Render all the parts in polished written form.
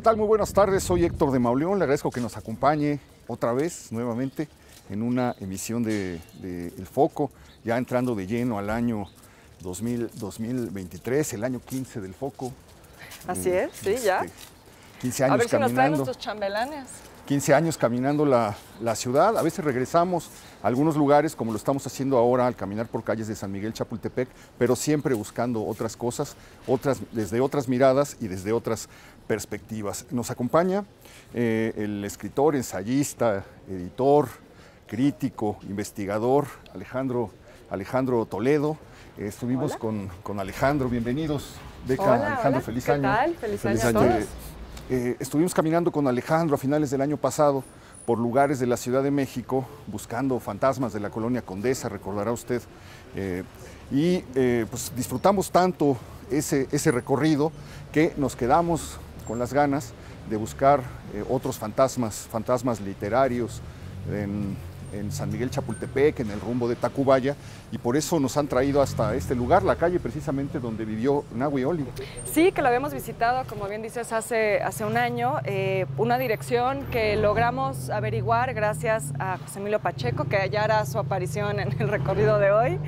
tal? Muy buenas tardes, soy Héctor de Mauleón, le agradezco que nos acompañe otra vez, nuevamente, en una emisión de El Foco, ya entrando de lleno al año 2023, el año 15 del Foco. Así es, sí, ya. 15 años a ver si caminando. nos traen nuestros chambelanes. 15 años caminando la ciudad, a veces regresamos a algunos lugares como lo estamos haciendo ahora al caminar por calles de San Miguel Chapultepec, pero siempre buscando otras cosas, desde otras miradas y desde otras perspectivas. Nos acompaña el escritor, ensayista, editor, crítico, investigador, Alejandro Toledo. Estuvimos con Alejandro, bienvenidos. Beca, Hola, Alejandro, hola. feliz ¿Qué año. tal? Feliz año a todos. Estuvimos caminando con Alejandro a finales del año pasado por lugares de la Ciudad de México, buscando fantasmas de la colonia Condesa, recordará usted, pues disfrutamos tanto ese recorrido que nos quedamos con las ganas de buscar otros fantasmas literarios en San Miguel Chapultepec, en el rumbo de Tacubaya, y por eso nos han traído hasta este lugar, la calle precisamente donde vivió Nahui Olin. Sí, que lo habíamos visitado, como bien dices, hace un año, una dirección que logramos averiguar gracias a José Emilio Pacheco, que ya hará su aparición en el recorrido de hoy.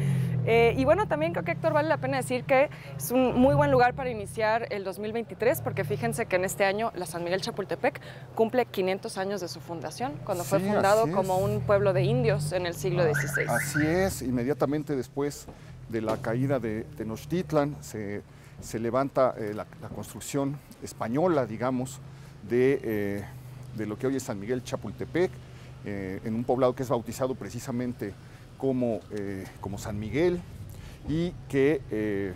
Y bueno, también creo que, Héctor, vale la pena decir que es un muy buen lugar para iniciar el 2023, porque fíjense que en este año la San Miguel Chapultepec cumple 500 años de su fundación, cuando fue fundado como un pueblo de indios en el siglo XVI. Así es, inmediatamente después de la caída de Tenochtitlan se levanta la construcción española, digamos, de lo que hoy es San Miguel Chapultepec, en un poblado que es bautizado precisamente como San Miguel, y que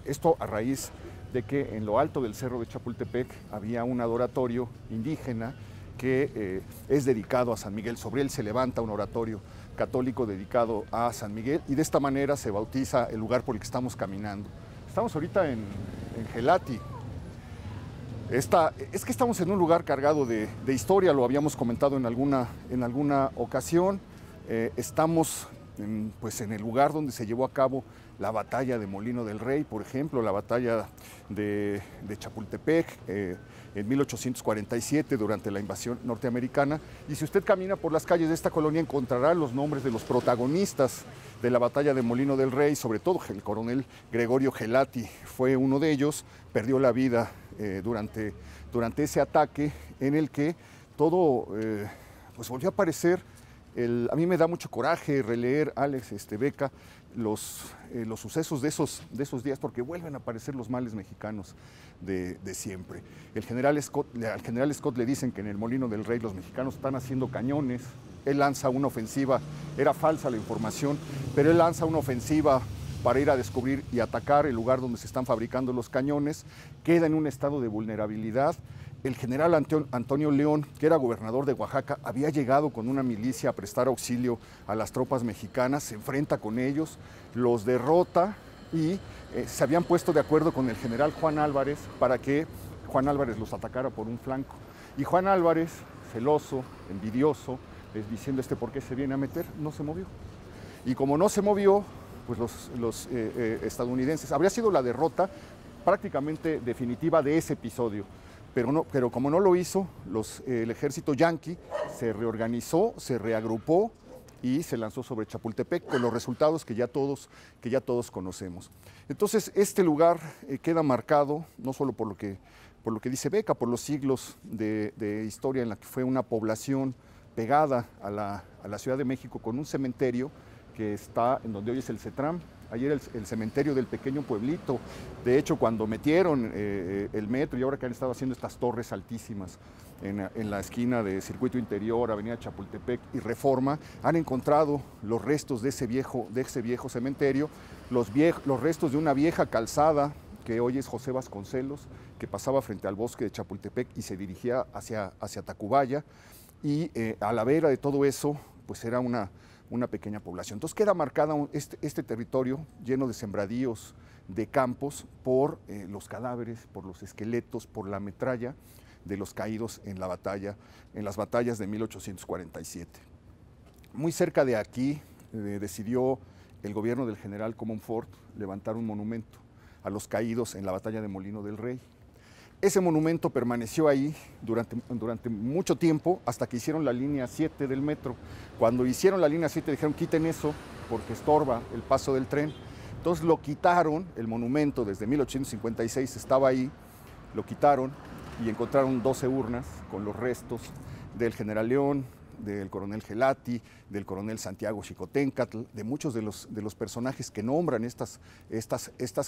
esto a raíz de que en lo alto del cerro de Chapultepec había un adoratorio indígena que es dedicado a San Miguel. Sobre él se levanta un oratorio católico dedicado a San Miguel, y de esta manera se bautiza el lugar por el que estamos caminando. Estamos ahorita en Gelati. Es que estamos en un lugar cargado de historia, lo habíamos comentado en alguna ocasión. Estamos pues en el lugar donde se llevó a cabo la batalla de Molino del Rey, por ejemplo, la batalla de Chapultepec en 1847 durante la invasión norteamericana. Y si usted camina por las calles de esta colonia encontrará los nombres de los protagonistas de la batalla de Molino del Rey, sobre todo el coronel Gregorio Gelati fue uno de ellos, perdió la vida durante ese ataque en el que todo pues volvió a aparecer. A mí me da mucho coraje releer, Alex, Beca, los sucesos de esos días, porque vuelven a aparecer los males mexicanos de siempre. Al general Scott le dicen que en el Molino del Rey los mexicanos están haciendo cañones. Él lanza una ofensiva, era falsa la información, pero él lanza una ofensiva para ir a descubrir y atacar el lugar donde se están fabricando los cañones. Queda en un estado de vulnerabilidad. El general Antonio León, que era gobernador de Oaxaca, había llegado con una milicia a prestar auxilio a las tropas mexicanas, se enfrenta con ellos, los derrota y se habían puesto de acuerdo con el general Juan Álvarez para que Juan Álvarez los atacara por un flanco. Y Juan Álvarez, celoso, envidioso, diciendo ¿por qué se viene a meter? No se movió. Y como no se movió, pues los estadounidenses, habría sido la derrota prácticamente definitiva de ese episodio. Pero como no lo hizo, el ejército yanqui se reorganizó, se reagrupó y se lanzó sobre Chapultepec con los resultados que ya todos conocemos. Entonces, este lugar queda marcado no solo por lo que dice Beca, por los siglos de historia en la que fue una población pegada a la Ciudad de México, con un cementerio que está en donde hoy es el CETRAM. Ayer el cementerio del pequeño pueblito. De hecho, cuando metieron el metro y ahora que han estado haciendo estas torres altísimas en la esquina de Circuito Interior, Avenida Chapultepec y Reforma, han encontrado los restos de ese viejo cementerio, los restos de una vieja calzada que hoy es José Vasconcelos, que pasaba frente al bosque de Chapultepec y se dirigía hacia Tacubaya, y a la vera de todo eso, pues era una pequeña población. Entonces queda marcado este territorio lleno de sembradíos, de campos, por los cadáveres, por los esqueletos, por la metralla de los caídos en las batallas de 1847. Muy cerca de aquí decidió el gobierno del general Comonfort levantar un monumento a los caídos en la batalla de Molino del Rey. Ese monumento permaneció ahí durante mucho tiempo hasta que hicieron la línea 7 del metro. Cuando hicieron la línea 7 dijeron quiten eso porque estorba el paso del tren. Entonces lo quitaron, el monumento desde 1856 estaba ahí, lo quitaron y encontraron 12 urnas con los restos del general León, del coronel Gelati, del coronel Santiago Xicoténcatl, de muchos de los personajes que nombran estas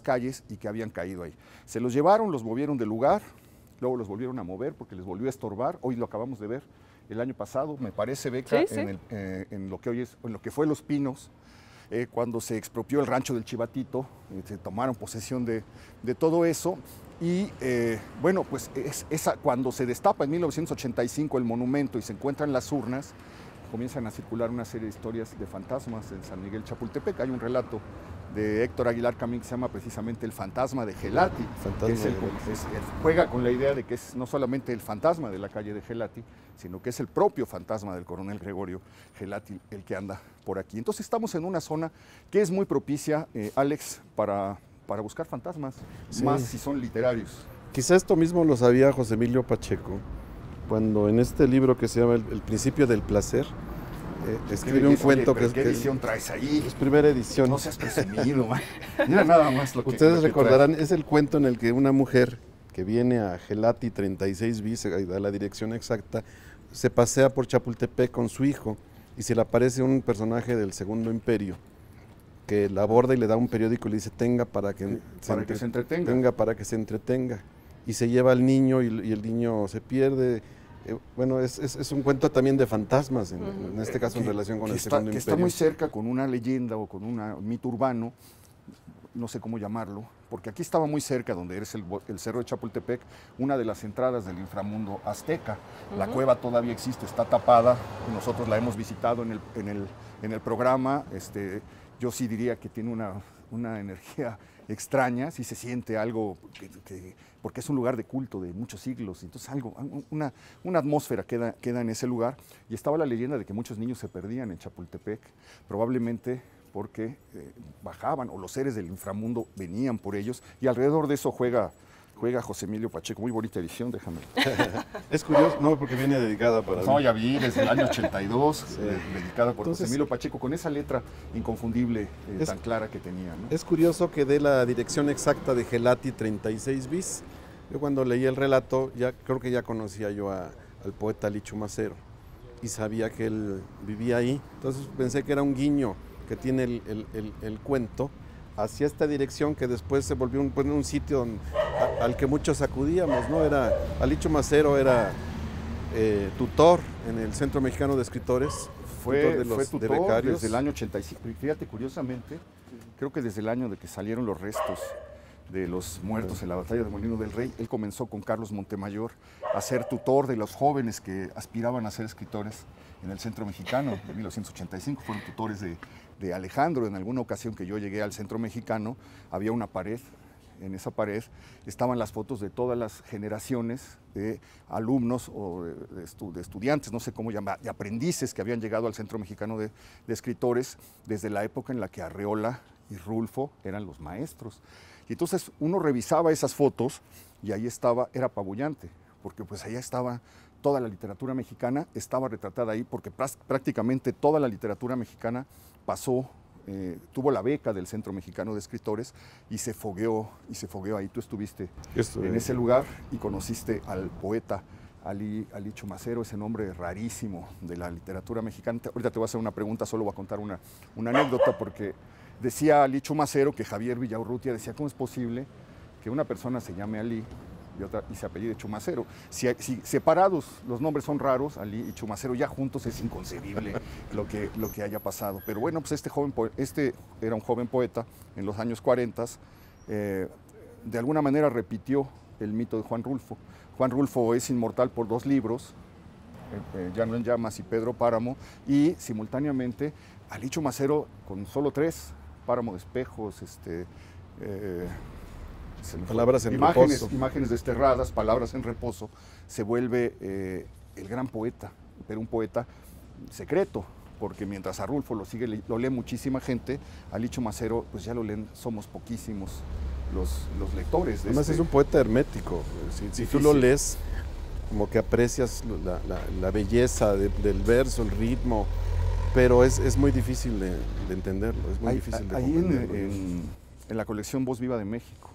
calles y que habían caído ahí. Se los llevaron, los movieron del lugar, luego los volvieron a mover porque les volvió a estorbar. Hoy lo acabamos de ver el año pasado, me parece, Beca, sí, sí. En lo que hoy es, en lo que fue Los Pinos, cuando se expropió el rancho del Chivatito, se tomaron posesión de todo eso. Y bueno, pues cuando se destapa en 1985 el monumento y se encuentran las urnas, comienzan a circular una serie de historias de fantasmas en San Miguel Chapultepec. Hay un relato de Héctor Aguilar Camín que se llama precisamente El fantasma de Gelati, que juega con la idea de que es no solamente el fantasma de la calle de Gelati, sino que es el propio fantasma del coronel Gregorio Gelati el que anda por aquí. Entonces estamos en una zona que es muy propicia, Alex, para buscar fantasmas, sí, más si son literarios. Quizá esto mismo lo sabía José Emilio Pacheco, cuando en este libro que se llama El principio del placer, escribe un cuento que es... ¿Qué edición traes ahí? Es primera edición. No seas presumido, man. Mira nada más lo que... Ustedes recordarán, es el cuento en el que una mujer que viene a Gelati 36 bis, da la dirección exacta, se pasea por Chapultepec con su hijo y se le aparece un personaje del Segundo Imperio que la aborda y le da un periódico y le dice tenga para que se entretenga. Tenga para que se entretenga. Y se lleva al niño y el niño se pierde. Bueno, es un cuento también de fantasmas, en este caso en relación con el Segundo Imperio. Que está muy cerca con una leyenda o con un mito urbano, no sé cómo llamarlo, porque aquí estaba muy cerca, donde es el Cerro de Chapultepec, una de las entradas del inframundo azteca. La cueva todavía existe, está tapada, nosotros la hemos visitado en el programa. Yo sí diría que tiene una energía extraña, sí se siente algo, porque es un lugar de culto de muchos siglos, entonces una atmósfera queda en ese lugar. Y estaba la leyenda de que muchos niños se perdían en Chapultepec, probablemente porque bajaban o los seres del inframundo venían por ellos, y alrededor de eso juega José Emilio Pacheco. Muy bonita edición, déjame. Es curioso, no, porque viene dedicada para... No, ya vi, desde el año 82, sí, dedicada por José Emilio Pacheco, con esa letra inconfundible, tan clara que tenía, ¿no? Es curioso que dé la dirección exacta de Gelati 36 bis. Yo cuando leí el relato, creo que ya conocía yo al poeta Licho Macero y sabía que él vivía ahí. Entonces pensé que era un guiño que tiene el cuento hacia esta dirección, que después se volvió un sitio al que muchos acudíamos, ¿no? Licho Macero era tutor en el Centro Mexicano de Escritores, fue tutor de becarios desde el año 85. Fíjate, curiosamente, creo que desde el año de que salieron los restos de los muertos en la batalla de Molino del Rey, él comenzó con Carlos Montemayor a ser tutor de los jóvenes que aspiraban a ser escritores en el Centro Mexicano. En 1985 fueron tutores de Alejandro. En alguna ocasión que yo llegué al Centro Mexicano, había una pared. En esa pared estaban las fotos de todas las generaciones de alumnos o de estudiantes, no sé cómo llamar, de aprendices que habían llegado al Centro Mexicano de Escritores desde la época en la que Arreola y Rulfo eran los maestros. Y entonces uno revisaba esas fotos y ahí era apabullante, porque pues allá estaba toda la literatura mexicana, estaba retratada ahí, porque prácticamente toda la literatura mexicana tuvo la beca del Centro Mexicano de Escritores y se fogueó ahí. Tú estuviste en ese lugar y conociste al poeta Licho Macero, ese nombre rarísimo de la literatura mexicana. Ahorita te voy a hacer una pregunta, solo voy a contar una anécdota, porque decía Licho Macero que Javier Villaurrutia decía, ¿cómo es posible que una persona se llame Ali y se apellide Chumacero? Si separados los nombres son raros, Ali y Chumacero, ya juntos es inconcebible lo que haya pasado. Pero bueno, pues este era un joven poeta en los años 40, de alguna manera repitió el mito de Juan Rulfo. Juan Rulfo es inmortal por 2 libros, Llano en Llamas y Pedro Páramo, y simultáneamente Ali Chumacero con solo 3, Páramo de Espejos, Palabras en reposo. Imágenes desterradas, Palabras en reposo, se vuelve el gran poeta, pero un poeta secreto, porque mientras a Rulfo lo lee muchísima gente, a Licho Macero pues ya lo leen, somos poquísimos los lectores. Además es un poeta hermético. Si tú lo lees, como que aprecias la belleza del verso, el ritmo, pero es muy difícil de entenderlo, es muy difícil de comprenderlo. Ahí en la colección Voz Viva de México,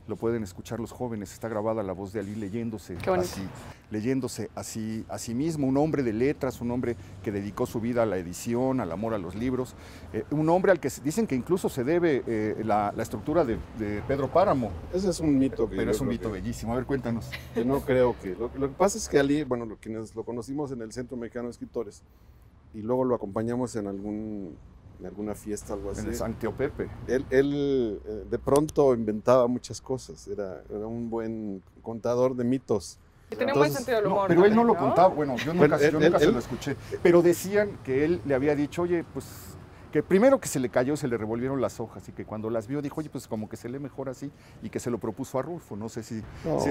lo pueden escuchar los jóvenes, está grabada la voz de Alí leyéndose así a sí mismo, un hombre de letras, un hombre que dedicó su vida a la edición, al amor a los libros, un hombre al que dicen que incluso se debe la estructura de Pedro Páramo. Ese es un mito. Pero es un mito bellísimo, a ver, cuéntanos. Yo no creo que... Lo que pasa es que Alí, bueno, quienes lo conocimos en el Centro Mexicano de Escritores, y luego lo acompañamos en alguna fiesta, algo así. En el San Tío Pepe. Él de pronto inventaba muchas cosas, era un buen contador de mitos. Y tenía un buen sentido del humor. Pero él no lo contaba, bueno, yo nunca se lo escuché, pero decían que él le había dicho, oye, pues, que primero que se le cayó, se le revolvieron las hojas, y que cuando las vio dijo, oye, pues como que se lee mejor así, y que se lo propuso a Rulfo. No sé si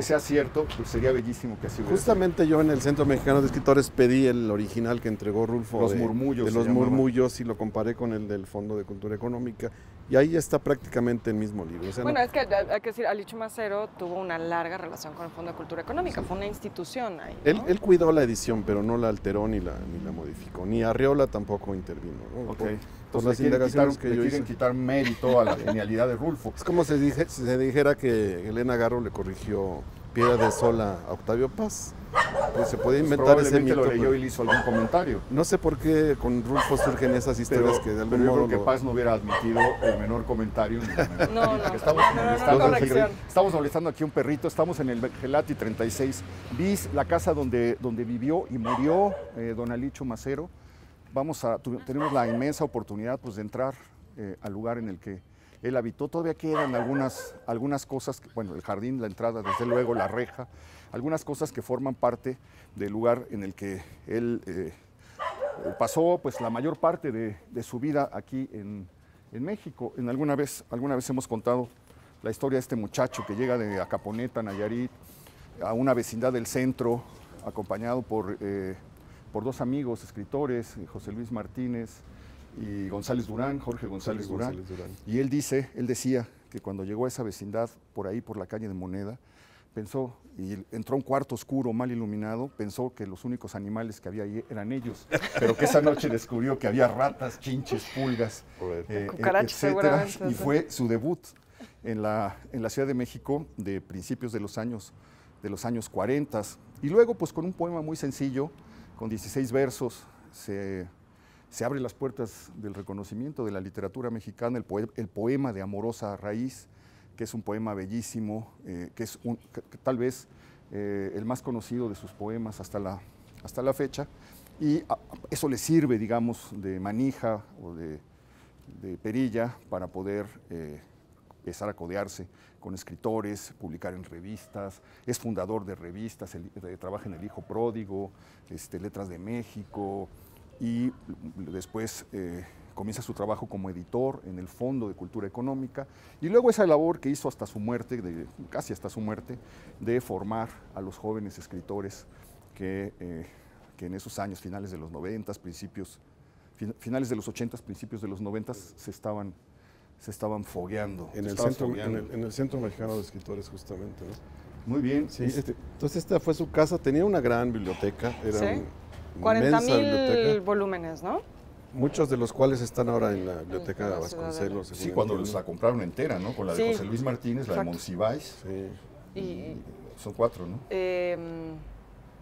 sea cierto, pues sería bellísimo que así hubiera. Justamente yo en el Centro Mexicano de Escritores pedí el original que entregó Rulfo. Los Murmullos. De los Murmullos, y lo comparé con el del Fondo de Cultura Económica, y ahí está prácticamente el mismo libro. O sea, bueno, es que hay que decir, Alí Chumacero tuvo una larga relación con el Fondo de Cultura Económica, fue una institución ahí, ¿no? Él cuidó la edición, pero no la alteró ni la modificó, ni Arriola tampoco intervino, ¿no? Okay. Por las indagaciones que yo hice. Quitar mérito a la genialidad de Rulfo. Es como si se dijera que Elena Garro le corrigió Piedra de Sol a Octavio Paz. Pues se puede inventar ese mito. Lo leyó y le hizo algún comentario. No sé por qué con Rulfo surgen esas historias que de algún modo... Yo creo que Paz no hubiera admitido el menor comentario. No. Estamos molestando aquí a un perrito, estamos en el Gelati 36 bis, la casa donde vivió y murió don Alí Chumacero. Tenemos la inmensa oportunidad, pues, de entrar al lugar en el que él habitó. Todavía quedan algunas cosas, bueno, el jardín, la entrada, desde luego, la reja, algunas cosas que forman parte del lugar en el que él pasó, pues, la mayor parte de su vida aquí en México. Alguna vez hemos contado la historia de este muchacho que llega de Acaponeta, Nayarit, a una vecindad del centro, acompañado por dos amigos escritores, José Luis Martínez y Jorge González Durán. Y él decía que cuando llegó a esa vecindad, por ahí, por la calle de Moneda, pensó, y entró a un cuarto oscuro, mal iluminado, pensó que los únicos animales que había ahí eran ellos, pero que esa noche descubrió que había ratas, chinches, pulgas, cucarachas, etcétera, y fue su debut en la Ciudad de México de principios de los años 40. Y luego, pues, con un poema muy sencillo, con 16 versos, se abre las puertas del reconocimiento de la literatura mexicana, el poema de Amorosa Raíz, que es un poema bellísimo, que es tal vez el más conocido de sus poemas hasta la fecha, y eso le sirve, digamos, de manija o de perilla para poder empezar a codearse con escritores, publicar en revistas, es fundador de revistas, trabaja en El Hijo Pródigo, Letras de México, y después comienza su trabajo como editor en el Fondo de Cultura Económica, y luego esa labor que hizo hasta su muerte, casi hasta su muerte, de formar a los jóvenes escritores que en esos años, finales de los 90, finales de los 80, principios de los 90, se estaban fogueando. En el Centro Mexicano de Escritores, justamente, ¿no? Muy bien. Sí, entonces esta fue su casa, tenía una gran biblioteca, era ¿sí? 40,000 volúmenes, ¿no? Muchos de los cuales están ahora en la biblioteca de Vasconcelos. Sí, cuando la compraron entera, ¿no? Con la de José Luis Martínez, la de Monsiváis. Sí. Y son 4, ¿no?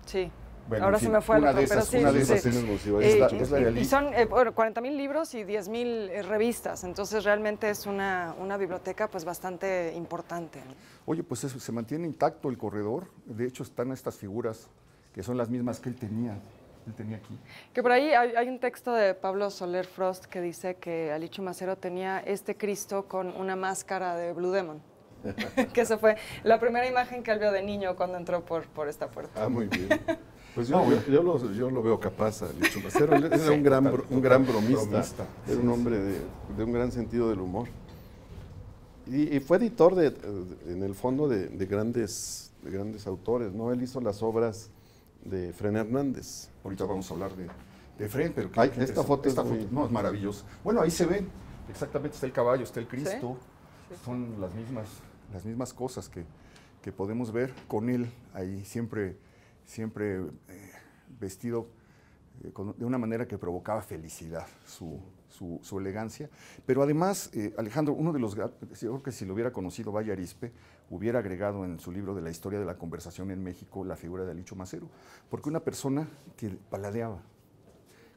Sí. Bueno, ahora en fin, se me fue una el de otro, esas, pero una de esas sí. Es la de Alí. Y son 40,000 libros y 10,000 revistas, entonces realmente es una biblioteca, pues, bastante importante, ¿no? Oye, pues eso, se mantiene intacto el corredor, de hecho están estas figuras que son las mismas que él tenía aquí. Que por ahí hay un texto de Pablo Soler Frost que dice que Alí Chumacero tenía este Cristo con una máscara de Blue Demon. Que esa fue la primera imagen que él vio de niño cuando entró por esta puerta. Ah, muy bien. Pues yo lo veo capaz, Alí Chumacero. Él era un gran bromista. Era un hombre de un gran sentido del humor. Y fue editor en el fondo de grandes autores, ¿no? Él hizo las obras de Fren Hernández. Ahorita vamos a hablar de Fren, pero esta foto no, es maravillosa. Bueno, ahí se ven, exactamente, está el caballo, está el Cristo, ¿sí? Son las mismas cosas que podemos ver con él ahí, siempre vestido de una manera que provocaba felicidad, su elegancia. Pero además, Alejandro, uno de los, yo creo que si lo hubiera conocido Valle Arizpe, hubiera agregado en su libro de la historia de la conversación en México la figura de Alicho Macero, porque una persona que paladeaba.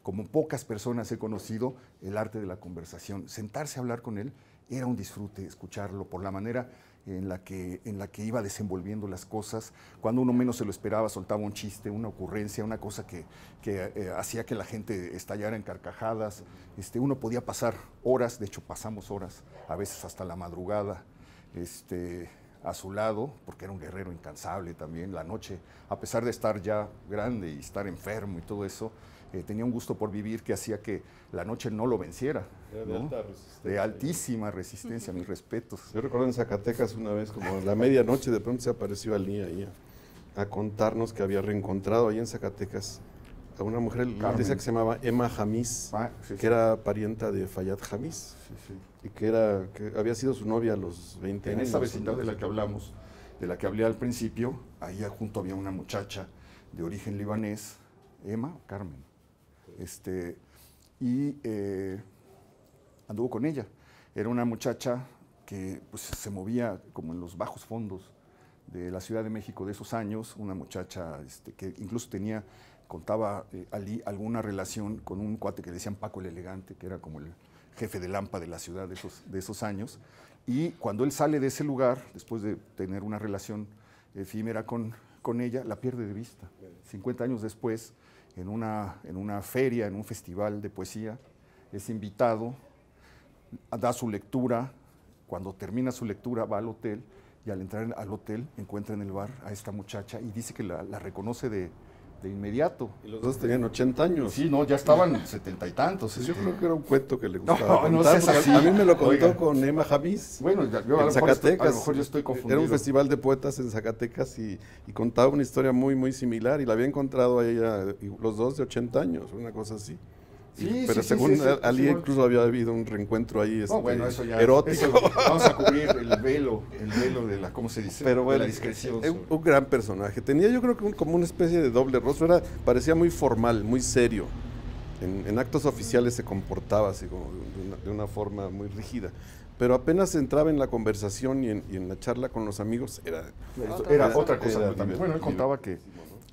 Como pocas personas he conocido el arte de la conversación. Sentarse a hablar con él era un disfrute, escucharlo por la manera en la que iba desenvolviendo las cosas. Cuando uno menos se lo esperaba, soltaba un chiste, una ocurrencia, una cosa que hacía que la gente estallara en carcajadas. Uno podía pasar horas, de hecho pasamos horas, a veces hasta la madrugada, a su lado, porque era un guerrero incansable también. La noche, a pesar de estar ya grande y estar enfermo y todo eso, tenía un gusto por vivir que hacía que la noche no lo venciera. Era de alta resistencia. De altísima resistencia, mis respetos. Yo recuerdo en Zacatecas una vez, como a la medianoche, de pronto se apareció Ali ahí a contarnos que había reencontrado ahí en Zacatecas a una mujer, él decía que se llamaba Emma Jamis, que era parienta de Fayad Jamis, y que había sido su novia a los 20 años. En esa vecindad de la que hablamos, de la que hablé al principio, ahí junto había una muchacha de origen libanés, Emma Carmen, y anduvo con ella. Era una muchacha que pues, se movía como en los bajos fondos de la Ciudad de México de esos años, una muchacha que incluso contaba Ali alguna relación con un cuate que le decían Paco el Elegante, que era como el jefe de Lampa de la ciudad de esos años. Y cuando él sale de ese lugar, después de tener una relación efímera con ella, la pierde de vista. 50 años después, en una feria, en un festival de poesía, es invitado, da su lectura. Cuando termina su lectura va al hotel, y al entrar al hotel encuentra en el bar a esta muchacha y dice que la reconoce de inmediato. Y los dos tenían 80 años. Sí, no, ya estaban 70 y tantos. Yo creo que era un cuento que le gustaba contar. No seas así. A mí me lo contó Oiga. con Emma Jamis. Bueno, en Zacatecas. A lo mejor yo estoy confundido. Era un festival de poetas en Zacatecas y contaba una historia muy, muy similar. Y la había encontrado a ella, los dos de 80 años, una cosa así. Sí, pero sí, según sí, Ali, sí, incluso había habido un reencuentro ahí bueno, eso ya, erótico. eso, vamos a cubrir el velo de la, ¿cómo se dice? Pero bueno, de la discreción. Un gran personaje. Tenía yo creo que como una especie de doble rostro. Parecía muy formal, muy serio. En actos oficiales se comportaba así como de una forma muy rígida. Pero apenas entraba en la conversación y en la charla con los amigos, era otra cosa era también. Bueno, él contaba que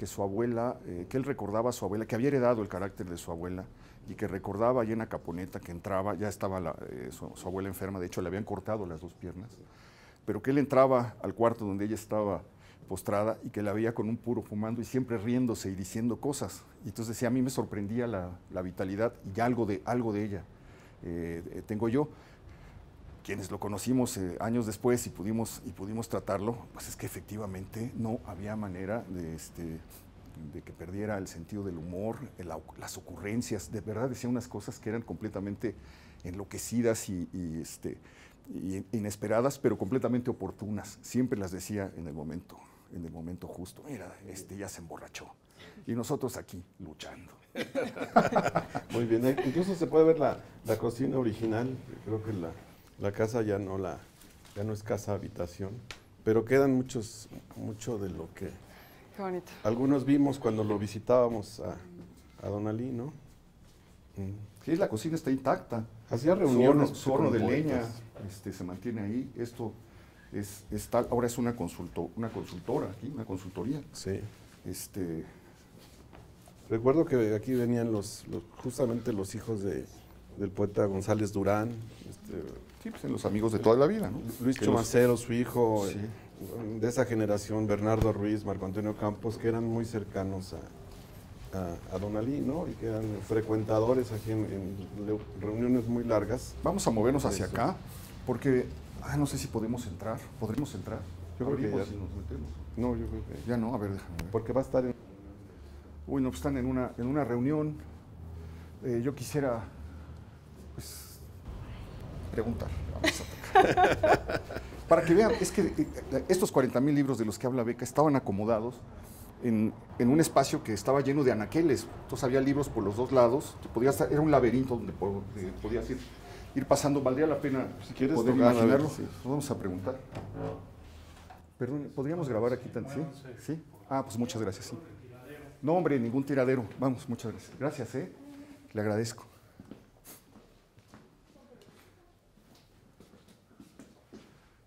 su abuela, que él recordaba a su abuela, que había heredado el carácter de su abuela, y que recordaba allá en Acaponeta que entraba, ya estaba su abuela enferma, de hecho le habían cortado las dos piernas, pero que él entraba al cuarto donde ella estaba postrada y que la veía con un puro fumando y siempre riéndose y diciendo cosas. Y entonces decía, a mí me sorprendía la vitalidad y algo de ella tengo yo. Quienes lo conocimos años después y pudimos tratarlo, pues es que efectivamente no había manera de que perdiera el sentido del humor, las ocurrencias. De verdad decía unas cosas que eran completamente enloquecidas y inesperadas, pero completamente oportunas. Siempre las decía en el momento justo. Mira, ya se emborrachó. Y nosotros aquí, luchando. Muy bien. Incluso se puede ver la cocina original. Creo que la casa ya no es casa habitación, pero quedan mucho de lo que Qué bonito. algunos vimos cuando lo visitábamos a Don Ali, ¿no? Sí, la cocina está intacta. Hacía reuniones. Su horno de con leña poetas. se mantiene ahí. Esto es tal, ahora es una consultora aquí, una consultoría. Sí. Este, Recuerdo que aquí venían justamente los hijos del poeta González Durán, sí, pues en los amigos de toda la vida, ¿no? Luis Chomacero, su hijo, Sí. de esa generación, Bernardo Ruiz, Marco Antonio Campos, que eran muy cercanos a Don Ali, ¿no? Y que eran frecuentadores aquí en reuniones muy largas. Vamos a movernos hacia Eso. acá, porque no sé si podemos entrar. ¿Podremos entrar? Yo creo que Abrimos ya. y nos metemos. No, yo creo que... Ya no, a ver, déjame ver. Porque va a estar en... Uy, no, pues están en una reunión. Yo quisiera, pues, preguntar. Vamos a tocar. Para que vean, es que estos 40,000 libros de los que habla Beca estaban acomodados en un espacio que estaba lleno de anaqueles. Entonces había libros por los dos lados. Era un laberinto donde podías ir ir pasando. ¿Valdría la pena si quieres poder tocar, imaginarlo? a ver, sí. Vamos a preguntar. Perdón, ¿podríamos grabar aquí también? ¿Sí? ¿Sí? Ah, pues muchas gracias, sí. No, hombre, ningún tiradero. Vamos, muchas gracias. Gracias, le agradezco.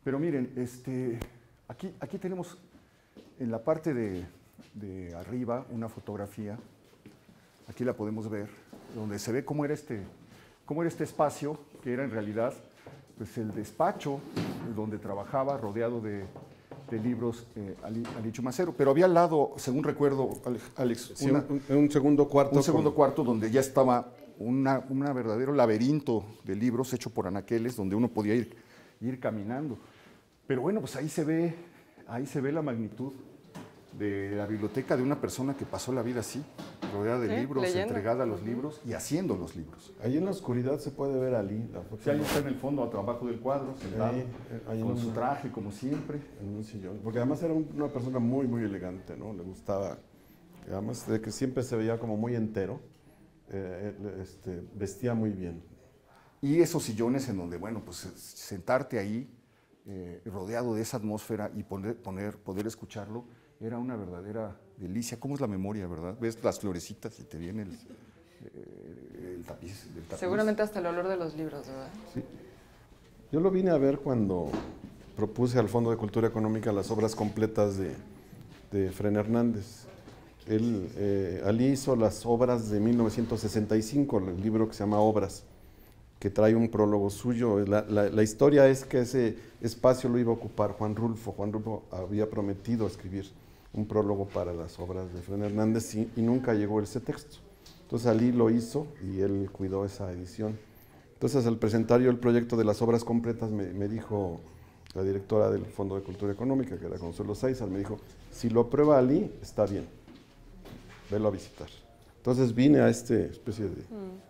Pero miren, aquí tenemos en la parte de arriba una fotografía. Aquí la podemos ver, donde se ve cómo era este espacio, que era en realidad pues, el despacho donde trabajaba, rodeado de libros Ali Chumacero. Pero había al lado, según recuerdo, Alex, Sí, un segundo cuarto. un segundo cuarto donde ya estaba un verdadero laberinto de libros hecho por anaqueles, donde uno podía ir caminando. Pero bueno, pues ahí se ve la magnitud de la biblioteca de una persona que pasó la vida así, rodeada de libros, leyendo, entregada a los libros y haciendo los libros. Ahí en la oscuridad se puede ver a Ali. La foto. Sí, ahí está en el fondo, abajo del cuadro, sentado, ahí con su traje, como siempre. En un sillón. Porque además era una persona muy, muy elegante, ¿no? Le gustaba, además de que siempre se veía como muy entero, vestía muy bien. Y esos sillones en donde, bueno, pues sentarte ahí, rodeado de esa atmósfera y poder escucharlo, era una verdadera delicia. ¿Cómo es la memoria, verdad? Ves las florecitas y te viene el tapiz. Seguramente hasta el olor de los libros, ¿verdad? Sí. Yo lo vine a ver cuando propuse al Fondo de Cultura Económica las obras completas de Fren Hernández. Ali hizo las obras de 1965, el libro que se llama Obras, que trae un prólogo suyo. La historia es que ese espacio lo iba a ocupar Juan Rulfo. Juan Rulfo había prometido escribir un prólogo para las obras de Fren Hernández y nunca llegó ese texto. Entonces Ali lo hizo y él cuidó esa edición. Entonces al presentar yo el proyecto de las obras completas me dijo la directora del Fondo de Cultura Económica, que era Consuelo Sáizar, me dijo, si lo aprueba Ali, está bien, velo a visitar. Entonces vine a esta especie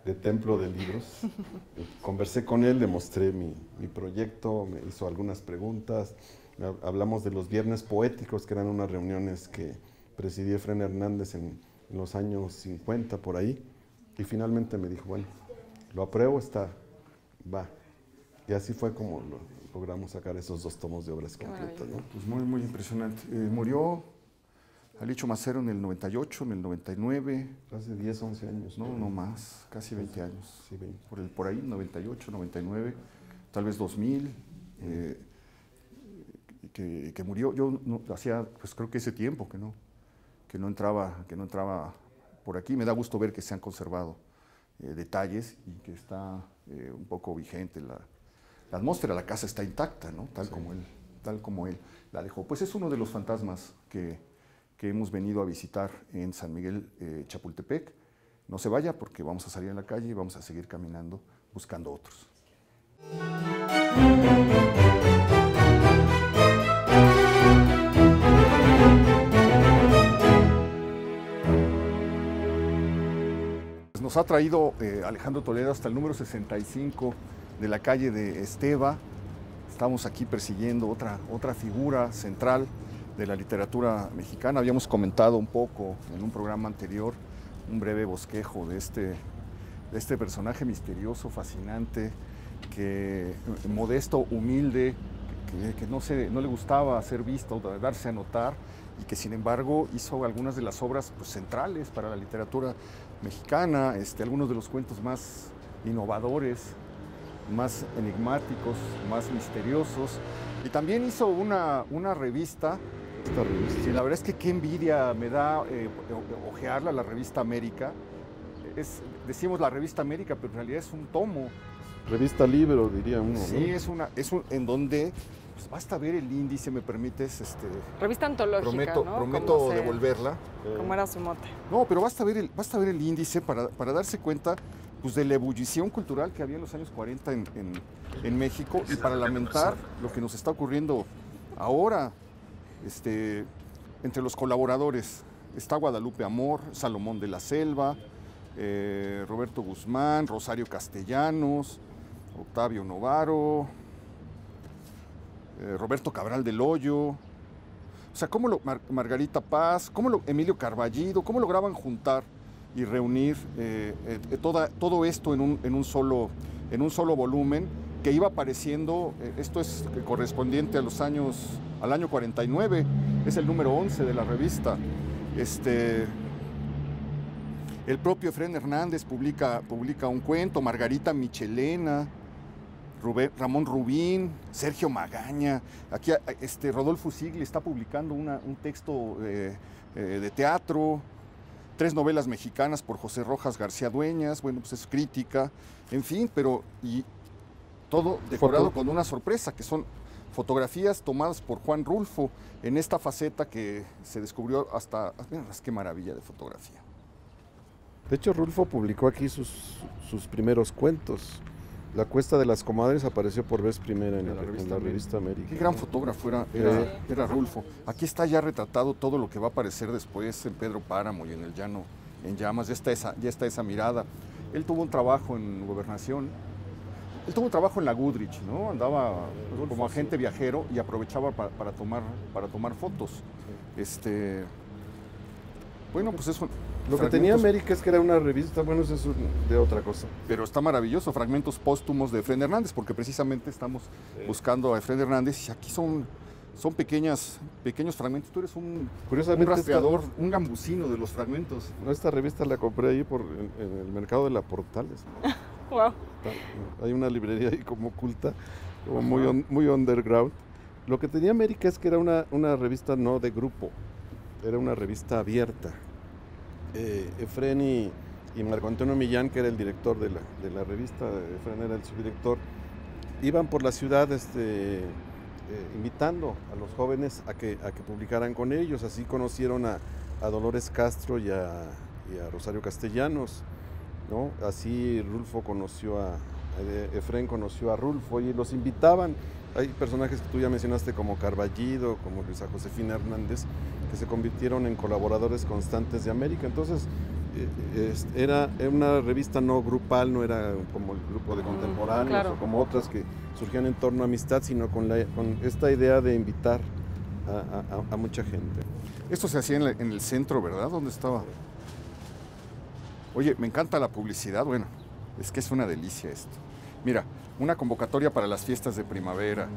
de templo de libros, conversé con él, le mostré mi proyecto, me hizo algunas preguntas, hablamos de los viernes poéticos, que eran unas reuniones que presidía Fren Hernández en los años 50, por ahí, y finalmente me dijo, bueno, lo apruebo, va. Y así fue como logramos sacar esos 2 tomos de obras completas, ¿no? Pues muy, muy impresionante. Murió Ali Chumacero en el 98, en el 99. Hace 10, 11 años. No más, casi 20 años. Sí, 20. Por ahí, 98, 99, tal vez 2000, que murió. Yo hacía, pues creo que ese tiempo que no entraba por aquí. Me da gusto ver que se han conservado detalles y que está un poco vigente la atmósfera. La casa está intacta, ¿no? Tal como él la dejó. Pues es uno de los fantasmas que hemos venido a visitar en San Miguel Chapultepec. No se vaya porque vamos a salir a la calle y vamos a seguir caminando buscando otros. Nos ha traído Alejandro Toledo hasta el número 65 de la calle de Esteva. Estamos aquí persiguiendo otra figura central de la literatura mexicana. Habíamos comentado un poco en un programa anterior, un breve bosquejo de este personaje misterioso, fascinante, modesto, humilde, que no le gustaba ser visto, darse a notar, y que sin embargo hizo algunas de las obras pues, centrales para la literatura mexicana, algunos de los cuentos más innovadores, más enigmáticos, más misteriosos. Y también hizo una revista. Esta revista. Sí, la verdad es que qué envidia me da ojearla, la revista América. Decimos la revista América, pero en realidad es un tomo. Revista libro, diría uno, Sí, ¿no? en donde pues, basta ver el índice, me permites. Revista antológica, ¿no? Prometo devolverla. ¿Cómo era su mote? No, pero basta ver el índice para darse cuenta pues, de la ebullición cultural que había en los años 40 en México y para lamentar lo que nos está ocurriendo ahora. Entre los colaboradores está Guadalupe Amor, Salomón de la Selva, Roberto Guzmán, Rosario Castellanos, Octavio Novaro, Roberto Cabral del Hoyo, o sea, Margarita Paz, Emilio Carballido, cómo lograban juntar y reunir todo esto en un solo volumen que iba apareciendo. Esto es correspondiente al año 49, es el número 11 de la revista. El propio Efrén Hernández publica un cuento, Margarita Michelena, Ramón Rubín, Sergio Magaña. Aquí Rodolfo Sigli está publicando un texto de teatro, 3 novelas mexicanas por José Rojas García Dueñas. Bueno, pues es crítica, en fin, y todo decorado con una sorpresa, que son fotografías tomadas por Juan Rulfo en esta faceta que se descubrió hasta... qué maravilla de fotografía. De hecho, Rulfo publicó aquí sus primeros cuentos. La Cuesta de las Comadres apareció por vez primera en la revista América. Qué gran fotógrafo era Rulfo. Aquí está ya retratado todo lo que va a aparecer después en Pedro Páramo y en El Llano en Llamas. Ya está esa mirada. Él tuvo un trabajo en Gobernación. Él tuvo un trabajo en la Goodrich, ¿no? Andaba como agente viajero y aprovechaba para tomar fotos. Bueno, pues eso. Lo que tenía América es que era una revista, bueno, eso es de otra cosa. Pero está maravilloso, fragmentos póstumos de Efrén Hernández, porque precisamente estamos buscando a Efrén Hernández y aquí son pequeños fragmentos. Tú eres un rastreador, un gambusino de los fragmentos. Esta revista la compré ahí en el mercado de la Portales. Wow. Hay una librería ahí como oculta, como muy underground. Lo que tenía América es que era una revista no de grupo, era una revista abierta. Efrén y Marco Antonio Millán, que era el director de la revista, Efrén era el subdirector, iban por la ciudad invitando a los jóvenes a que publicaran con ellos. Así conocieron a Dolores Castro y a Rosario Castellanos, ¿no? Así Efrén conoció a Rulfo y los invitaban. Hay personajes que tú ya mencionaste como Carballido, como Luisa Josefina Hernández, que se convirtieron en colaboradores constantes de América. Entonces era una revista no grupal, no era como el grupo de contemporáneos, claro, o como otras que surgían en torno a amistad, sino con esta idea de invitar a mucha gente. Esto se hacía en el centro, ¿verdad? ¿Dónde estaba? Oye, me encanta la publicidad. Bueno, es que es una delicia esto. Mira, una convocatoria para las fiestas de primavera.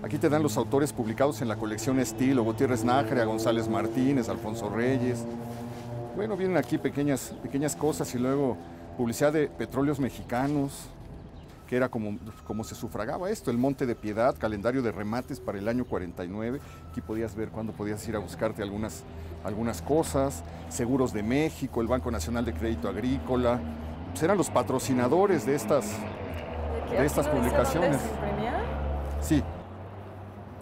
Aquí te dan los autores publicados en la colección Estilo: Gutiérrez Nájera, González Martínez, Alfonso Reyes. Bueno, vienen aquí pequeñas cosas, y luego publicidad de Petróleos Mexicanos, que era como se sufragaba esto: el Monte de Piedad, calendario de remates para el año 49. Aquí podías ver cuándo podías ir a buscarte algunas cosas. Seguros de México, el Banco Nacional de Crédito Agrícola. Pues eran los patrocinadores de estas publicaciones. Sí.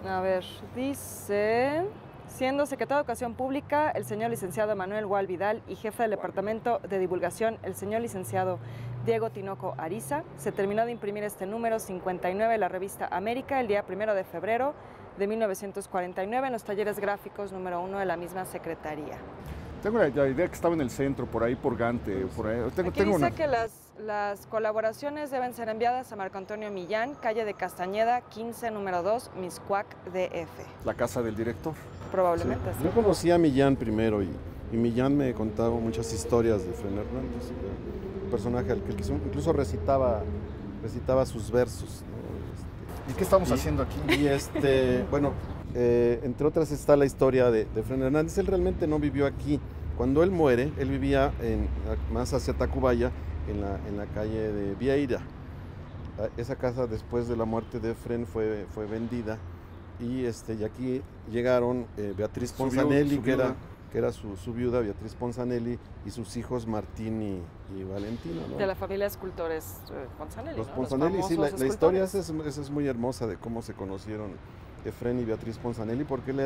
A ver, dice: siendo secretario de Educación Pública el señor licenciado Manuel Gual Vidal y jefe del Departamento de Divulgación el señor licenciado Diego Tinoco Ariza, se terminó de imprimir este número 59 de la revista América el día 1 de febrero de 1949 en los talleres gráficos número 1 de la misma secretaría. Tengo la idea que estaba en el centro, por ahí por Gante. Por ahí. Aquí dice que las colaboraciones deben ser enviadas a Marco Antonio Millán, calle de Castañeda, 15, número 2, Miscuac, DF. La casa del director. Probablemente sí. Sí. Yo conocí a Millán primero y Millán me contaba muchas historias de Efrén Hernández, un personaje al que incluso recitaba sus versos, ¿no? ¿Y qué estamos haciendo aquí? Y bueno, entre otras está la historia de Efrén Hernández. Él realmente no vivió aquí. Cuando él muere, él vivía más hacia Tacubaya, en la calle de Vieira. Esa casa, después de la muerte de Efrén, fue vendida, y aquí llegaron Beatriz Ponzanelli, que era su viuda, Beatriz Ponzanelli, y sus hijos Martín y Valentino, ¿no? De la familia de escultores Ponzanelli. Los ¿no? Ponzanelli, Los sí, la escultores. historia esa es muy hermosa, de cómo se conocieron Efrén y Beatriz Ponzanelli, porque él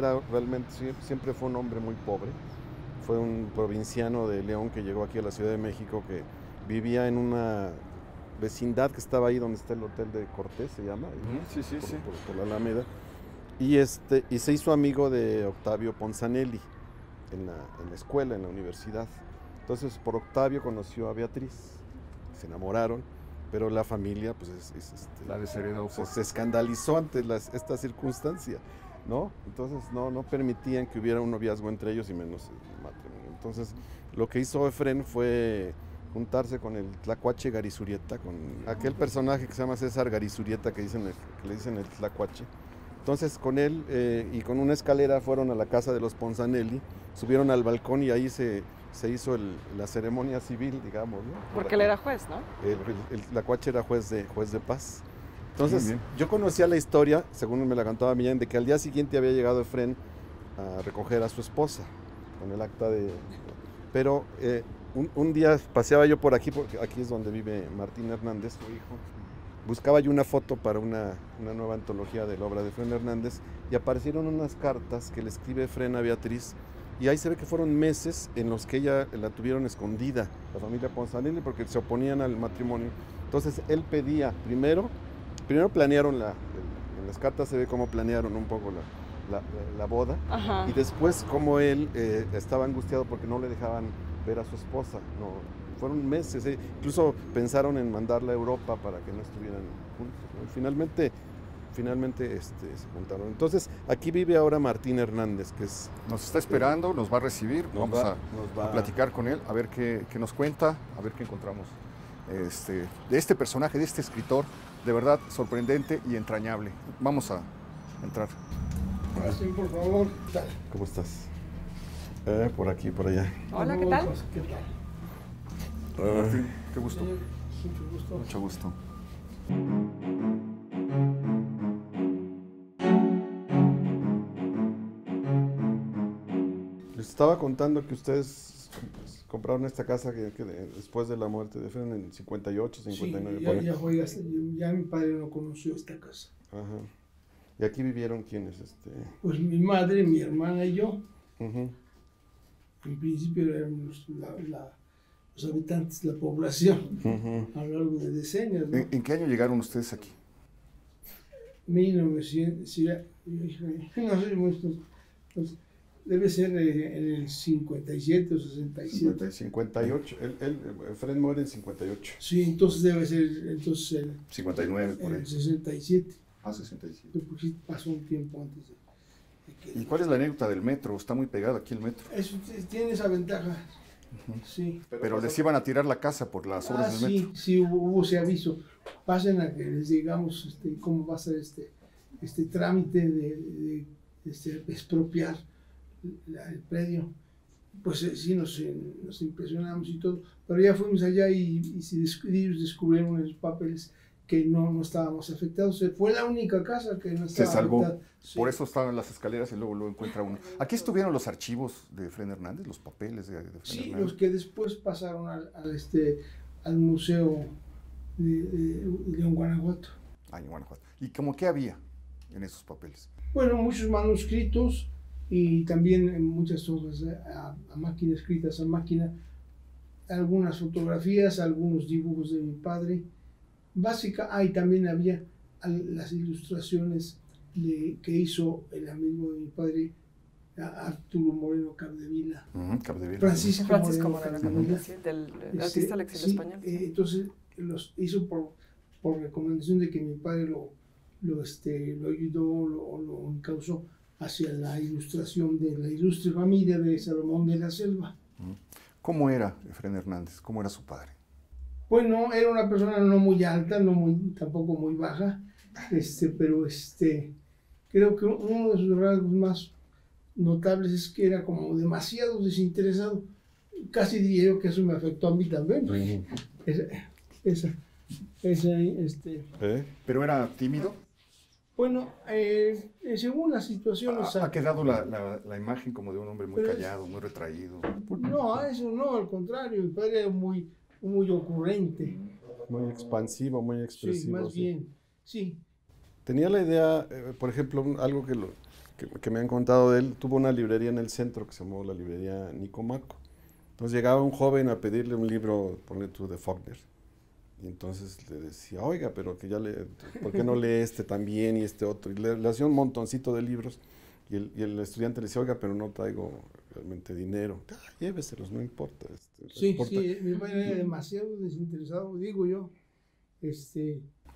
siempre fue un hombre muy pobre. Fue un provinciano de León que llegó aquí a la Ciudad de México, que vivía en una vecindad que estaba ahí donde está el Hotel de Cortés, se llama, sí. Por la Alameda, y se hizo amigo de Octavio Ponzanelli en la escuela, en la universidad. Entonces, por Octavio conoció a Beatriz, se enamoraron, pero la familia pues la desheredó. Se escandalizó ante esta circunstancia, ¿no? Entonces no permitían que hubiera un noviazgo entre ellos, y menos el matrimonio. Entonces lo que hizo Efrén fue juntarse con el tlacuache Garizurieta, con aquel personaje que se llama César Garizurieta, que le dicen el tlacuache. Entonces con él y con una escalera fueron a la casa de los Ponzanelli, subieron al balcón y ahí se hizo la ceremonia civil, digamos, ¿no? Porque él era juez, ¿no? El tlacuache era juez de paz. Entonces yo conocía la historia, según me la contaba Millán, de que al día siguiente había llegado Efrén a recoger a su esposa con el acta de... Pero un día paseaba yo por aquí, porque aquí es donde vive Martín Hernández, su hijo. Buscaba yo una foto para una nueva antología de la obra de Efrén Hernández y aparecieron unas cartas que le escribe Efrén a Beatriz y ahí se ve que fueron meses en los que ella la tuvieron escondida, la familia Ponzanelli, porque se oponían al matrimonio. Entonces él pedía, primero planearon en las cartas se ve cómo planearon un poco la boda. Ajá. Y después cómo él estaba angustiado porque no le dejaban ver a su esposa. No, fueron meses, incluso pensaron en mandarla a Europa para que no estuvieran juntos, ¿no? Y finalmente se juntaron. Entonces aquí vive ahora Martín Hernández, que es... Nos está esperando, nos va a recibir, vamos a platicar con él, a ver qué nos cuenta, a ver qué encontramos de este personaje, de este escritor, de verdad sorprendente y entrañable. Vamos a entrar. Pasen, por favor. ¿Qué tal? ¿Cómo estás? Por aquí, por allá. Hola, ¿qué tal? ¿Qué tal? Martín, qué gusto. Mucho gusto. Mucho gusto. Les estaba contando que ustedes compraron esta casa que después de la muerte de Efrén en 58, 59. Sí, ya mi padre no conoció esta casa. Ajá. ¿Y aquí vivieron quiénes? Pues mi madre, mi hermana y yo. Uh-huh. En principio éramos los habitantes, la población, Uh-huh. a lo largo de decenios, ¿no? ¿En qué año llegaron ustedes aquí? 1900, sí, no sé, pues, debe ser en el 57 o 67. 58. Efrén muere en 58. Sí, entonces debe ser el 59, por ahí. 67. Ah, 67. Porque sí pasó un tiempo antes de que... ¿Y cuál es la anécdota del metro? Está muy pegado aquí el metro. Eso tiene esa ventaja. Sí. Pero les iban a tirar la casa por las obras del metro. Sí, hubo ese aviso. Pasen a que les digamos cómo va a ser este trámite de expropiar el predio. Pues sí, nos impresionamos y todo. Pero ya fuimos allá y ellos descubrieron en los papeles que no estábamos afectados. Fue la única casa que no estaba Se salvó. afectada. Sí. Por eso estaban en las escaleras y luego lo encuentra uno. Aquí estuvieron los archivos de Efrén Hernández, los papeles de Efrén Sí, Hernández. los que después pasaron al museo de León, Guanajuato. Ah, en Guanajuato. ¿Y cómo qué había en esos papeles? Bueno, muchos manuscritos y también muchas hojas a máquina, escritas a máquina, algunas fotografías, algunos dibujos de mi padre. Y también había las ilustraciones que hizo el amigo de mi padre, Arturo Moreno Capdevila. Capdevila. Francisco Moreno Capdevila. sí, del artista al exilio español. Entonces los hizo por recomendación de que mi padre lo ayudó, lo encauzó hacia la ilustración de la ilustre familia de Salomón de la Selva. ¿Cómo era Efrén Hernández? ¿Cómo era su padre? Bueno, era una persona no muy alta, tampoco muy baja, pero creo que uno de sus rasgos más notables es que era como demasiado desinteresado. Casi diría yo que eso me afectó a mí también. ¿Pero era tímido? Bueno, según las situaciones... Ha quedado la imagen como de un hombre muy callado, muy retraído. No, eso no, al contrario, mi padre era muy ocurrente. Muy expansivo, muy expresivo. Sí, más bien, sí. Tenía la idea, por ejemplo, algo que me han contado de él, tuvo una librería en el centro que se llamó la librería Nicomaco. Entonces llegaba un joven a pedirle un libro, ponle tú, de Faulkner. Y entonces le decía, oiga, pero que ¿por qué no lee este también y este otro? Y le hacía un montoncito de libros. Y el estudiante le decía, oiga, pero no traigo realmente dinero. Lléveselos, no importa. Sí, mi padre era demasiado desinteresado, digo yo.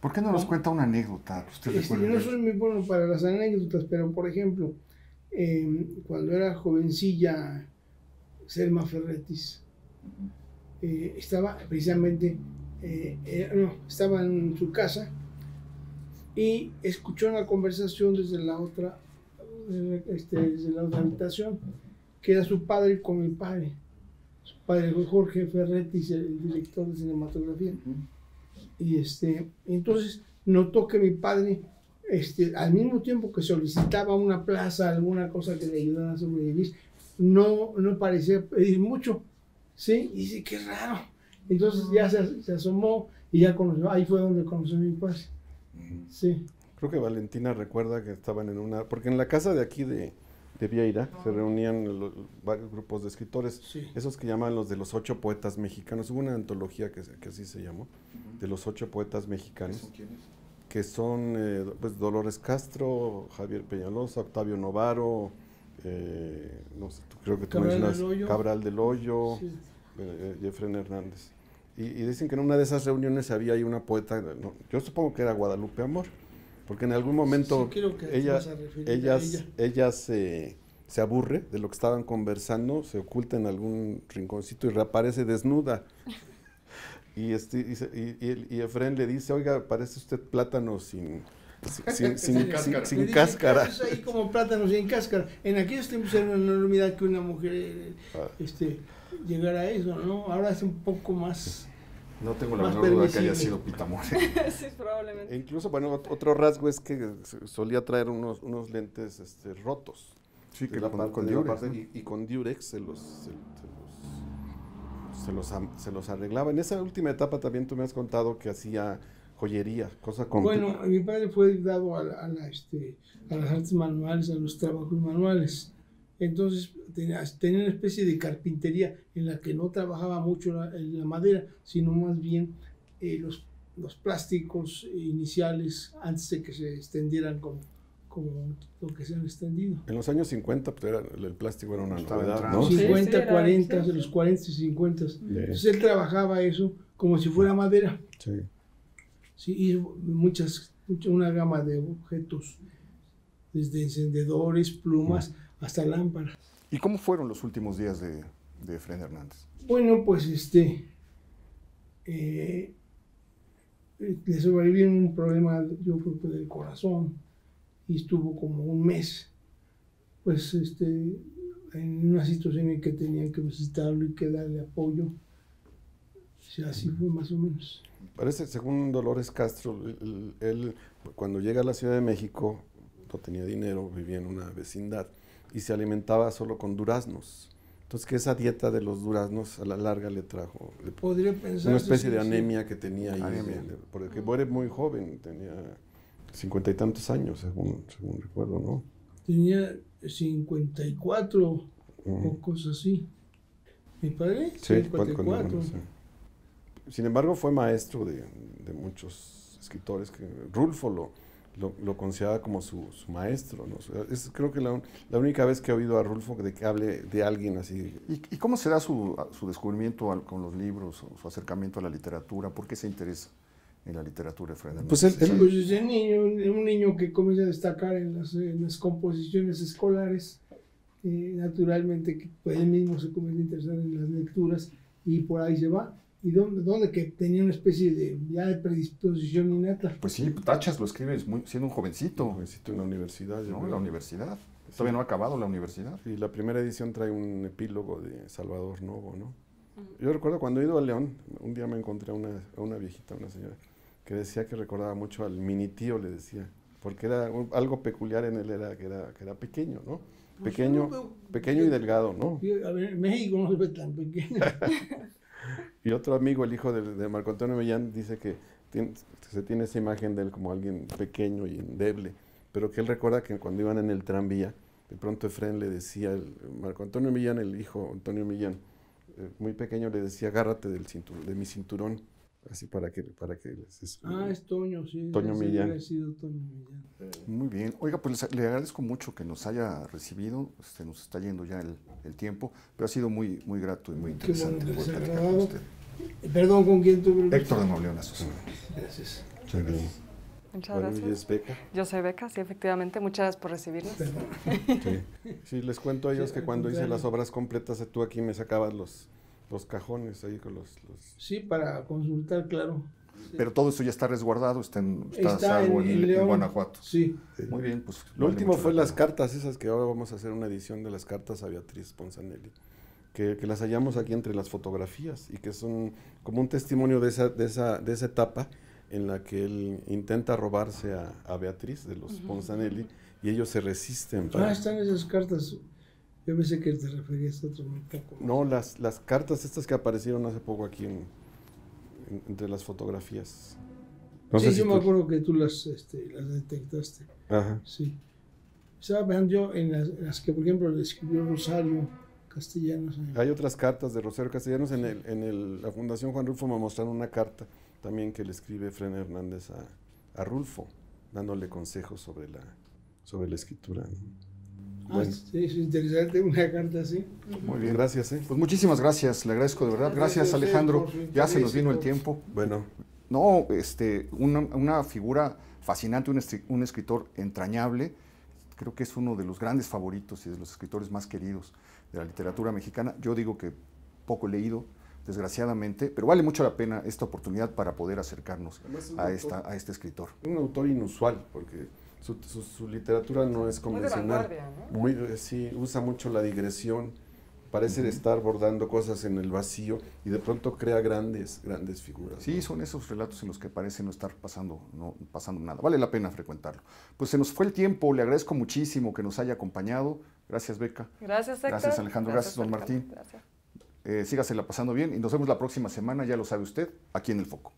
¿Por qué no nos cuenta una anécdota? Yo no soy muy bueno para las anécdotas, pero por ejemplo, cuando era jovencilla, Selma Ferretis, estaba precisamente, estaba en su casa y escuchó una conversación desde la otra habitación, que era su padre con mi padre. Su padre fue Jorge Ferretti, el director de cinematografía. Y entonces notó que mi padre, al mismo tiempo que solicitaba una plaza, alguna cosa que le ayudara a sobrevivir, no parecía pedir mucho, ¿sí? Y dice, qué raro. Entonces ya se asomó y ya conoció, ahí fue donde conoció a mi padre. Sí. Creo que Valentina recuerda que estaban en una, porque en la casa de aquí de Vieira se reunían varios grupos de escritores, Sí. esos que llaman los de los 8 poetas mexicanos. Hubo una antología que así se llamó, de los 8 poetas mexicanos. ¿Quiénes? Que son pues Dolores Castro, Javier Peñalosa, Octavio Novaro, no sé, creo que tú mencionas Cabral del Hoyo, Sí. Jefren Hernández. Y dicen que en una de esas reuniones había ahí una poeta, no, yo supongo que era Guadalupe Amor, porque en algún momento Sí, creo que ella ella. se aburre de lo que estaban conversando, se oculta en algún rinconcito y reaparece desnuda. Y Efren le dice, oiga, parece usted plátano sin cáscara. Es ahí como plátano sin cáscara. En aquellos tiempos era una enormidad que una mujer llegara a eso, ¿no? Ahora es un poco más... No tengo la Más menor duda que haya permisible. sido Pitamore. Sí, probablemente. E incluso, bueno, otro rasgo es que solía traer unos lentes rotos. Sí, que de la con parte, Durex, ¿no? y con Durex se los arreglaba. En esa última etapa también tú me has contado que hacía joyería, cosa con... Bueno, mi padre fue dado a las artes manuales, a los trabajos manuales. Entonces tenía una especie de carpintería en la que no trabajaba mucho la madera, sino más bien los plásticos iniciales antes de que se extendieran como lo que se han extendido. En los años 50 pues el plástico era una Estaba novedad, entrando. ¿no? Sí, 50, era, 40, sí. de los 40 y 50. Entonces él trabajaba eso como si fuera madera. Sí. Sí, y una gama de objetos, desde encendedores, plumas, hasta lámparas. ¿Y cómo fueron los últimos días de Efren Hernández? Bueno, pues le sobrevivió un problema, yo creo que del corazón, y estuvo como un mes, pues en una situación en que tenían que visitarlo y que darle apoyo. O sea, así fue más o menos. Parece, según Dolores Castro, él cuando llega a la Ciudad de México no tenía dinero, vivía en una vecindad y se alimentaba solo con duraznos. Entonces que esa dieta de los duraznos a la larga le trajo Podría pensar una especie de anemia que tenía ahí, Anemia. porque muere muy joven, tenía 50 y tantos años, según recuerdo, ¿no? Tenía 54 Ujú. o cosas así. ¿Mi padre? Sí, 54. sí. Sin embargo, fue maestro de muchos escritores, que Rulfo lo consideraba como su maestro, ¿no? O sea, es creo que la única vez que he oído a Rulfo de que hable de alguien así. ¿Y cómo será su descubrimiento con los libros, o su acercamiento a la literatura? ¿Por qué se interesa en la literatura Efren Hernández? Pues él- Pues desde niño, un niño que comienza a destacar en las composiciones escolares, naturalmente que pues, él mismo se comienza a interesar en las lecturas y por ahí se va. ¿Y dónde que tenía una especie de predisposición innata? Pues sí, Tachas lo escribe siendo un jovencito, jovencito en la universidad. yo ¿no? En creo. la universidad. Todavía no ha acabado la universidad. Y la primera edición trae un epílogo de Salvador Novo, ¿no? Yo recuerdo cuando he ido a León, un día me encontré a una viejita, una señora, que decía que recordaba mucho al mini tío, le decía, porque era algo peculiar en él, era que era pequeño, ¿no? Pequeño y delgado, ¿no? A ver, en México no se ve tan pequeño. Y otro amigo, el hijo de Marco Antonio Millán, dice que se tiene esa imagen de él como alguien pequeño y endeble, pero que él recuerda que cuando iban en el tranvía, de pronto Efren le decía, Marco Antonio Millán, el hijo Antonio Millán, muy pequeño, le decía, agárrate de mi cinturón, así para que Es Toño, sí. Toño sí, Millán. hubiera sido Toño Millán. Muy bien. Oiga, pues le agradezco mucho que nos haya recibido. Nos está yendo ya el tiempo, pero ha sido muy, muy grato y muy Qué bueno interesante que les poder ha platicar con agradado. usted. Perdón, ¿con quién tuve el gusto? Héctor de Mauleón, a sus órdenes. Gracias. Muy bien. Muchas Bueno, y gracias. es Beca. Yo soy Beca, sí, efectivamente. Muchas gracias por recibirnos. Sí. Sí, les cuento a ellos Sí, que al cuando hice contrario. las obras completas, tú aquí me sacabas los cajones ahí con los... Sí, para consultar, claro. Sí. Pero todo eso ya está resguardado, está Está salvo en en León. Guanajuato. Sí. Muy bien, pues. Lo vale último mucho fue la las pena. cartas esas que ahora vamos a hacer una edición de las cartas a Beatriz Ponzanelli, que las hallamos aquí entre las fotografías y que son como un testimonio de esa etapa en la que él intenta robarse a Beatriz de los Ponzanelli y ellos se resisten. Están esas cartas. Yo pensé que te referías a otro un poco. No, las cartas estas que aparecieron hace poco aquí entre las fotografías. No sí, sé si yo me tú- acuerdo que tú las detectaste. Ajá. Sí. Estaba pensando yo en las que, por ejemplo, le escribió Rosario Castellanos. Hay otras cartas de Rosario Castellanos. La Fundación Juan Rulfo me mostraron una carta también que le escribe Efraín Hernández a Rulfo, dándole consejos sobre la escritura. Bueno. Sí, es interesante una carta así. Muy bien. Gracias. Pues muchísimas gracias, le agradezco de verdad. Gracias, Gracias a usted Alejandro. por su Ya se interés nos y vino el por- tiempo. Bueno, No, una figura fascinante, un escritor entrañable. Creo que es uno de los grandes favoritos y de los escritores más queridos de la literatura mexicana. Yo digo que poco leído, desgraciadamente, pero vale mucho la pena esta oportunidad para poder acercarnos Además es un a este escritor. un autor inusual, porque su literatura no es Muy de convencional. vanguardia, ¿no? Sí, usa mucho la digresión, parece estar bordando cosas en el vacío y de pronto crea grandes figuras. Sí, son esos relatos en los que parece no estar pasando nada. Vale la pena frecuentarlo. Pues se nos fue el tiempo, le agradezco muchísimo que nos haya acompañado. Gracias, Beca. Gracias, Héctor. Gracias, Alejandro. Gracias, don Alejandro. Martín. Gracias. Sígasela pasando bien y nos vemos la próxima semana, ya lo sabe usted, aquí en El Foco.